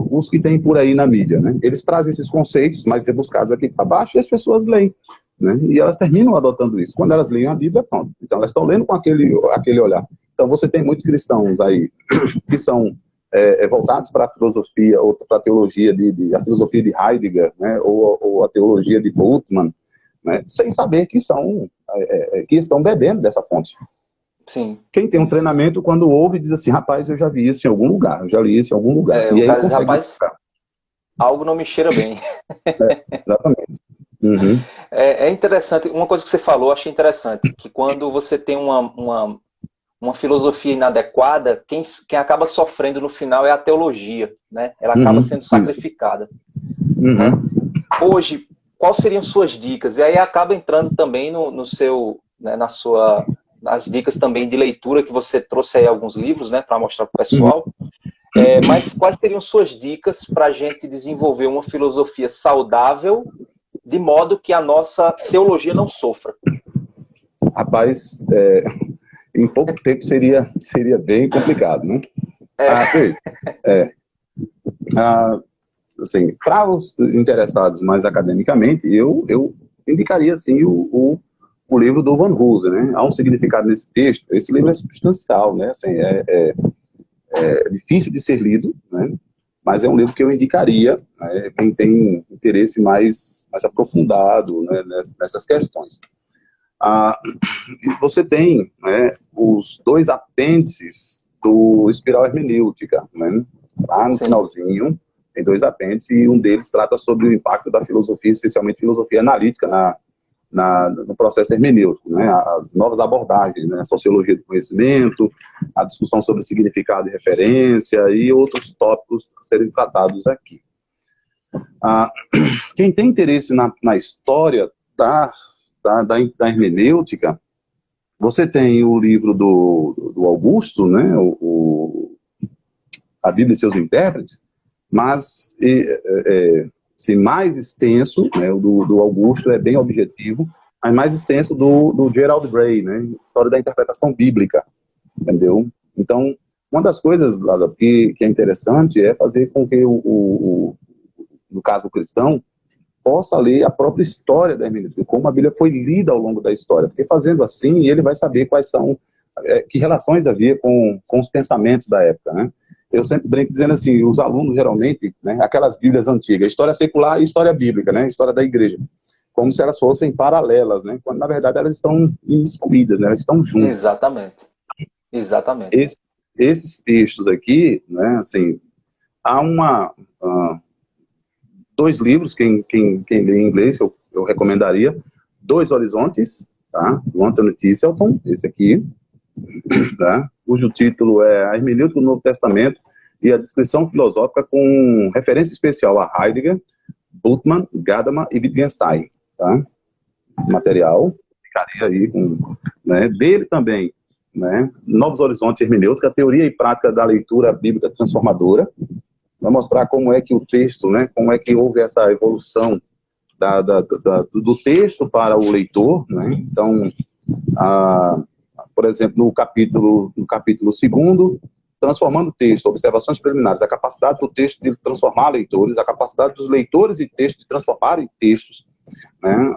Os que tem por aí na mídia, né? Eles trazem esses conceitos mais rebuscados aqui para baixo e as pessoas leem, né? E elas terminam adotando isso. Quando elas leem a Bíblia, pronto. Então elas estão lendo com aquele olhar. Então você tem muitos cristãos aí que são voltados para a filosofia, ou para a teologia, a filosofia de Heidegger, né? Ou a teologia de Bultmann, né? Sem saber que estão bebendo dessa fonte. Sim. Quem tem um treinamento, quando ouve, diz assim, rapaz, eu já vi isso em algum lugar, eu já li isso em algum lugar. E aí cara, consegue rapaz, algo não me cheira bem. Exatamente. Uhum. É interessante, uma coisa que você falou, achei interessante, que quando você tem uma filosofia inadequada, quem acaba sofrendo no final é a teologia, né? Ela acaba sendo sacrificada. Uhum. Hoje, quais seriam suas dicas? E aí acaba entrando também no seu, né, nas dicas também de leitura, que você trouxe aí alguns livros, né, para mostrar para o pessoal. Mas quais seriam suas dicas para a gente desenvolver uma filosofia saudável, de modo que a nossa teologia não sofra? Rapaz, em pouco tempo seria bem complicado, né? Assim, para os interessados mais academicamente, eu indicaria assim o livro do Van Hooser, né? Há um significado nesse texto. Esse livro é substancial, né? Assim, é difícil de ser lido, né? Mas é um livro que eu indicaria, né, quem tem interesse mais aprofundado, né, nessas questões. Você tem, né, os 2 apêndices do Espiral Hermenêutica, né? Lá no finalzinho tem 2 apêndices e um deles trata sobre o impacto da filosofia, especialmente filosofia analítica no processo hermenêutico, né? As novas abordagens, né? A sociologia do conhecimento, a discussão sobre significado e referência e outros tópicos a serem tratados aqui. Quem tem interesse na história da hermenêutica, você tem o livro do Augusto, né? A Bíblia e seus intérpretes, mas mais extenso, né, o do Augusto é bem objetivo, mas mais extenso do Gerald Bray, né, História da Interpretação Bíblica, entendeu? Então, uma das coisas, Lázaro, que é interessante é fazer com que no caso cristão, possa ler a própria história da hermenêutica, como a Bíblia foi lida ao longo da história, porque fazendo assim, ele vai saber quais são, que relações havia com os pensamentos da época, né? Eu sempre brinco dizendo assim, os alunos geralmente, né, aquelas bíblias antigas, história secular e história bíblica, né, história da igreja. como se elas fossem paralelas, né? Quando, na verdade, elas estão excluídas, né? Elas estão juntas. Exatamente. Exatamente. Esses textos aqui, né, assim, há dois livros, quem lê em inglês, eu recomendaria, Dois Horizontes, tá? Do Anthony Tisselton, esse aqui, tá? Cujo título é A Hermenêutica do Novo Testamento e a Descrição Filosófica, com referência especial a Heidegger, Bultmann, Gadamer e Wittgenstein, tá? Esse material ficaria aí com, né, dele também, né, Novos Horizontes Hermenêutica, Teoria e Prática da Leitura Bíblica Transformadora. Vai mostrar como é que o texto, né, como é que houve essa evolução do texto para o leitor, né? Então, por exemplo, no capítulo 2º, transformando o texto, observações preliminares, a capacidade do texto de transformar leitores, a capacidade dos leitores e textos de transformarem textos, né?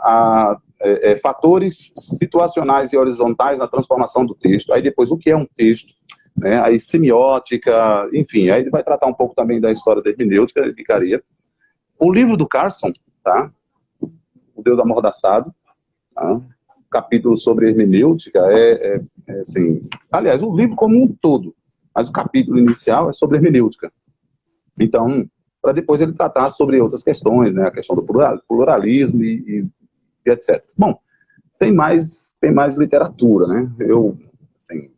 Fatores situacionais e horizontais na transformação do texto. Aí depois, o que é um texto, né? Aí semiótica, enfim, aí ele vai tratar um pouco também da história da hermenêutica, ele ficaria. O livro do Carson, tá? O Deus Amordaçado, tá? Capítulo sobre hermenêutica assim, aliás, o livro como um todo, mas o capítulo inicial é sobre hermenêutica. Então, para depois ele tratar sobre outras questões, né, a questão do pluralismo e etc. Bom, tem mais literatura, né? Eu, assim,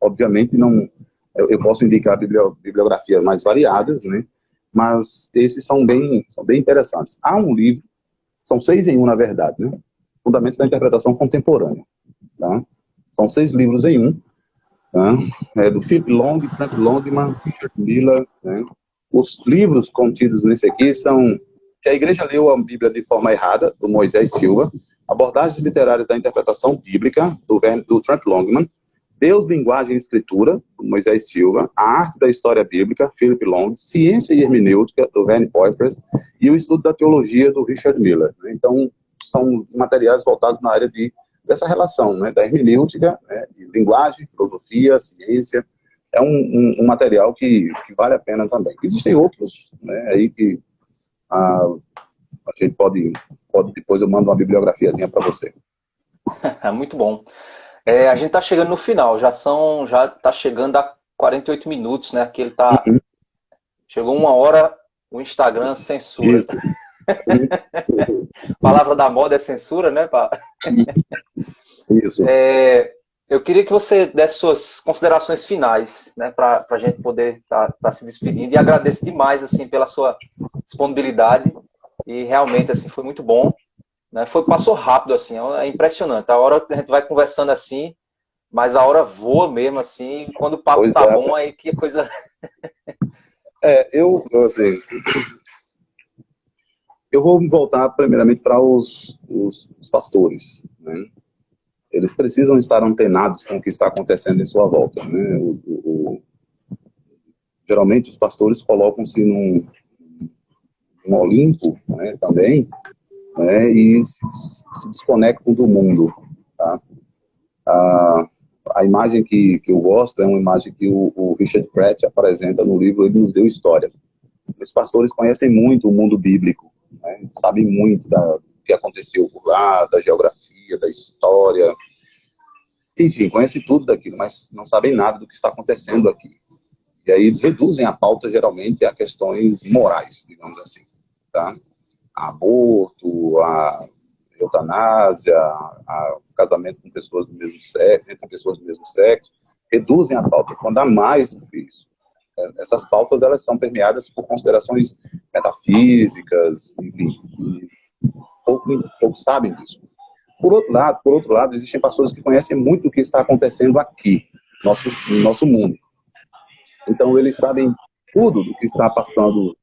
obviamente não, eu posso indicar bibliografias mais variadas, né? Mas esses são bem interessantes. Há um livro, são 6 em 1, na verdade, né? Fundamentos da Interpretação Contemporânea, tá? São 6 livros em 1, tá? Do Philip Long, Frank Longman, Richard Miller, né? Os livros contidos nesse aqui são que a igreja leu a Bíblia de forma errada, do Moisés Silva, Abordagens Literárias da Interpretação Bíblica, do Frank Longman, Deus, Linguagem e Escritura, do Moisés Silva, A Arte da História Bíblica, Philip Long, Ciência e Hermenêutica, do Verne Poyfres, e o Estudo da Teologia, do Richard Miller. Então, são materiais voltados na área dessa relação, né, da hermenêutica, né, de linguagem, filosofia, ciência. É um material que vale a pena também. Existem outros, né, aí que a gente pode depois eu mando uma bibliografiazinha para você. Muito bom. A gente está chegando no final, já está chegando a 48 minutos, né? Aqui ele tá. Chegou 1 hora, o Instagram censura. Isso. Palavra da moda é censura, né, pá? Isso. Eu queria que você desse suas considerações finais, né, para a gente poder tá se despedindo, e agradeço demais, assim, pela sua disponibilidade, e realmente, assim, foi muito bom, né? Passou rápido, assim, é impressionante. A hora que a gente vai conversando assim, mas a hora voa mesmo, assim, quando o papo tá bom, aí que coisa... assim, eu vou voltar primeiramente para os pastores, né? Eles precisam estar antenados com o que está acontecendo em sua volta, né? Geralmente os pastores colocam-se num Olimpo, né, também, né, e se desconectam do mundo, tá? A imagem que eu gosto é uma imagem que o Richard Pratt apresenta no livro Ele Nos Deu História. Os pastores conhecem muito o mundo bíblico, né, sabem muito do que aconteceu por lá, da geografia, da história, enfim, conhecem tudo daquilo, mas não sabem nada do que está acontecendo aqui. E aí eles reduzem a pauta, geralmente, a questões morais, digamos assim, tá? A aborto, a eutanásia, a casamento com pessoas do mesmo sexo, entre pessoas do mesmo sexo, reduzem a pauta quando há mais do que isso. Essas pautas, elas são permeadas por considerações metafísicas, enfim, e poucos sabem disso. Por outro lado, existem pastores que conhecem muito o que está acontecendo aqui, no nosso mundo. Então, eles sabem tudo do que está passando,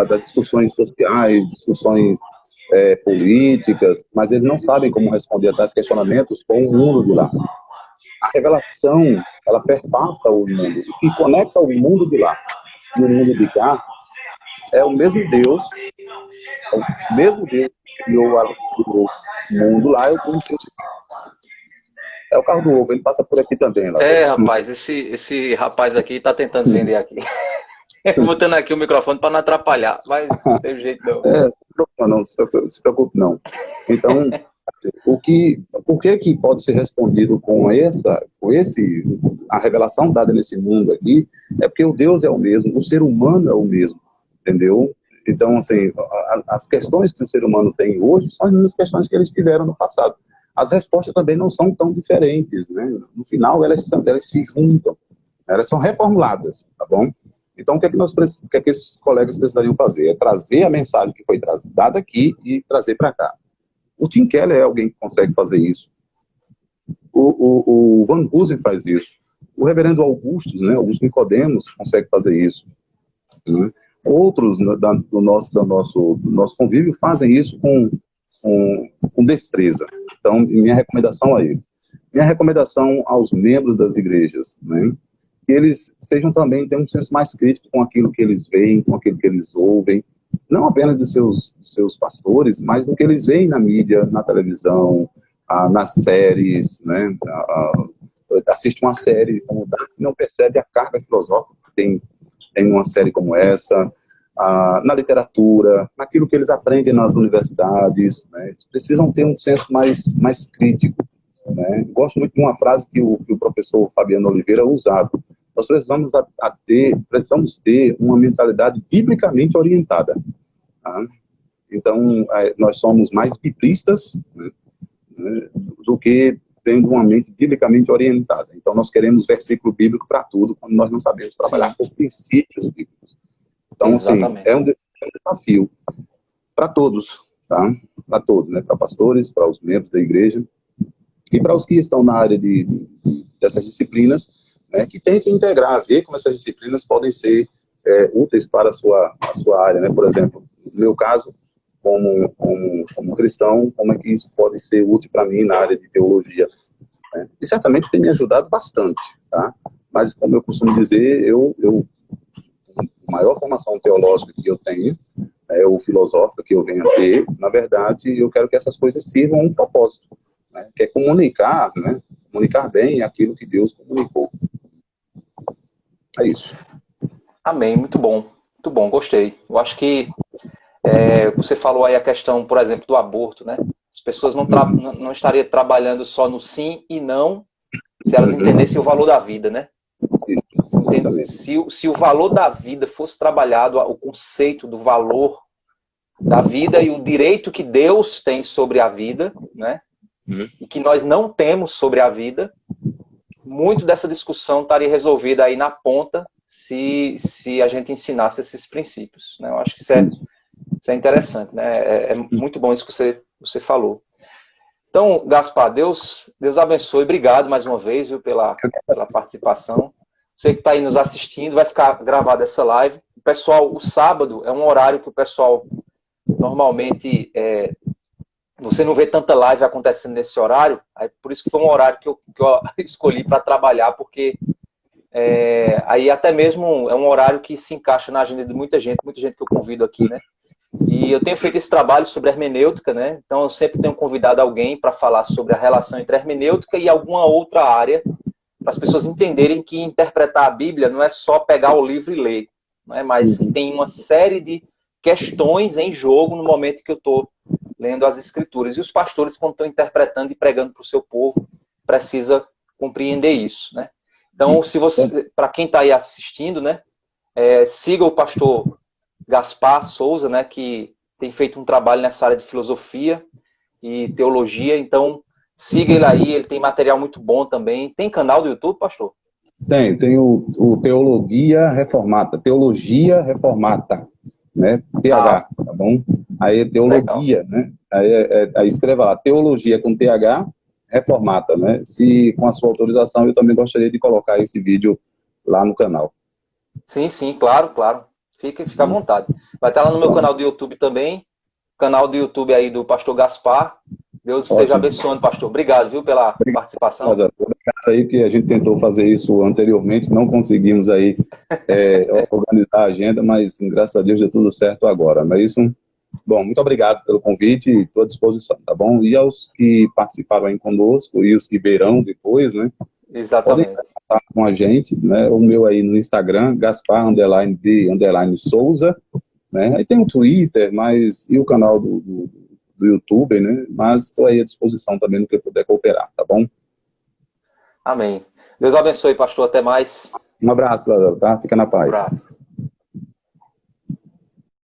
das discussões sociais, discussões políticas, mas eles não sabem como responder a tais questionamentos com o mundo de lá. A revelação, ela perpassa o mundo. O que conecta o mundo de lá e o mundo de cá é o mesmo Deus que criou o mundo lá, é o carro do ovo, ele passa por aqui também. Lá. Rapaz, esse rapaz aqui tá tentando vender aqui. Botando aqui o microfone para não atrapalhar, mas não tem jeito não. se preocupe não. Então, por que pode ser respondido com a revelação dada nesse mundo aqui, é porque o Deus é o mesmo, o ser humano é o mesmo, entendeu? Então, assim, as questões que o ser humano tem hoje são as mesmas questões que eles tiveram no passado. As respostas também não são tão diferentes, né? No final, elas se juntam, elas são reformuladas, tá bom? Então, o que é que esses colegas precisariam fazer? É trazer a mensagem que foi dada aqui e trazer para cá. O Tim Keller é alguém que consegue fazer isso. O Van Hoosen faz isso. O reverendo Augusto, né, Augusto Nicodemos, consegue fazer isso. Né? Outros do nosso convívio fazem isso com destreza. Então, minha recomendação a eles. Minha recomendação aos membros das igrejas, né, que eles tenham um senso mais crítico com aquilo que eles veem, com aquilo que eles ouvem, não apenas dos seus pastores, mas do que eles veem na mídia, na televisão, nas séries, né? Assiste uma série como Dark, não percebe a carga filosófica que tem uma série como essa, na literatura, naquilo que eles aprendem nas universidades, né? Eles precisam ter um senso mais crítico, né? Gosto muito de uma frase que o professor Fabiano Oliveira usava. Nós precisamos ter uma mentalidade biblicamente orientada. Tá? Então, nós somos mais biblistas, né, do que tendo uma mente biblicamente orientada. Então, nós queremos versículo bíblico para tudo, quando nós não sabemos trabalhar com princípios bíblicos. Então, assim, é um desafio para todos, tá? Para todos, né? Para pastores, para os membros da igreja e para os que estão na área dessas disciplinas, né, que tentem integrar, ver como essas disciplinas podem ser úteis para a sua área, né? Por exemplo, no meu caso, como cristão, como é que isso pode ser útil para mim na área de teologia, né? E certamente tem me ajudado bastante, tá? Mas, como eu costumo dizer, a maior formação teológica que eu tenho, ou filosófica que eu venho a ter, na verdade, eu quero que essas coisas sirvam a um propósito, né? Que é comunicar, né? Comunicar bem aquilo que Deus comunicou. É isso. Amém, muito bom, gostei. Eu acho que você falou aí a questão, por exemplo, do aborto, né? As pessoas não estariam trabalhando só no sim e não, se elas entendessem o valor da vida, né? Se o valor da vida fosse trabalhado, o conceito do valor da vida e o direito que Deus tem sobre a vida, né? E que nós não temos sobre a vida, muito dessa discussão estaria resolvida aí na ponta se a gente ensinasse esses princípios, né? Eu acho que isso é interessante, né? É muito bom isso que você falou. Então, Gaspar, Deus abençoe. Obrigado mais uma vez, viu, pela participação. Você que está aí nos assistindo, vai ficar gravada essa live. O pessoal, o sábado é um horário que o pessoal normalmente... você não vê tanta live acontecendo nesse horário, aí por isso que foi um horário que eu escolhi para trabalhar, porque aí até mesmo é um horário que se encaixa na agenda de muita gente que eu convido aqui, né? E eu tenho feito esse trabalho sobre hermenêutica, né? Então eu sempre tenho convidado alguém para falar sobre a relação entre hermenêutica e alguma outra área, para as pessoas entenderem que interpretar a Bíblia não é só pegar o livro e ler, não é? Mas que tem uma série de questões em jogo no momento que eu estou lendo as Escrituras. E os pastores, quando estão interpretando e pregando para o seu povo, precisa compreender isso, né? Então, para quem está aí assistindo, né, siga o pastor Gaspar Souza, né, que tem feito um trabalho nessa área de filosofia e teologia. Então, siga ele aí, ele tem material muito bom também. Tem canal do YouTube, pastor? Tem o Teologia Reformata, né? TH, tá bom? Aí é teologia, legal, né? Aí escreva lá, teologia com TH, Reformata, né? Se com a sua autorização, eu também gostaria de colocar esse vídeo lá no canal. Sim, claro. Fica à vontade. Vai estar lá no meu canal do YouTube também, canal do YouTube aí do pastor Gaspar. Deus esteja abençoando, pastor. Obrigado, viu, pela participação. Obrigado aí, que a gente tentou fazer isso anteriormente, não conseguimos aí organizar a agenda, mas graças a Deus deu tudo certo agora. Não é isso? Bom, muito obrigado pelo convite e estou à disposição, tá bom? E aos que participaram aí conosco e os que verão depois, né? Exatamente. Podem contar com a gente, né? O meu aí no Instagram, Gaspar_Souza, né? Aí tem o Twitter, e o canal do YouTube, né? Mas estou aí à disposição também no que eu puder cooperar, tá bom? Amém. Deus abençoe, pastor. Até mais. Um abraço, Lázaro, tá? Fica na Um paz. abraço.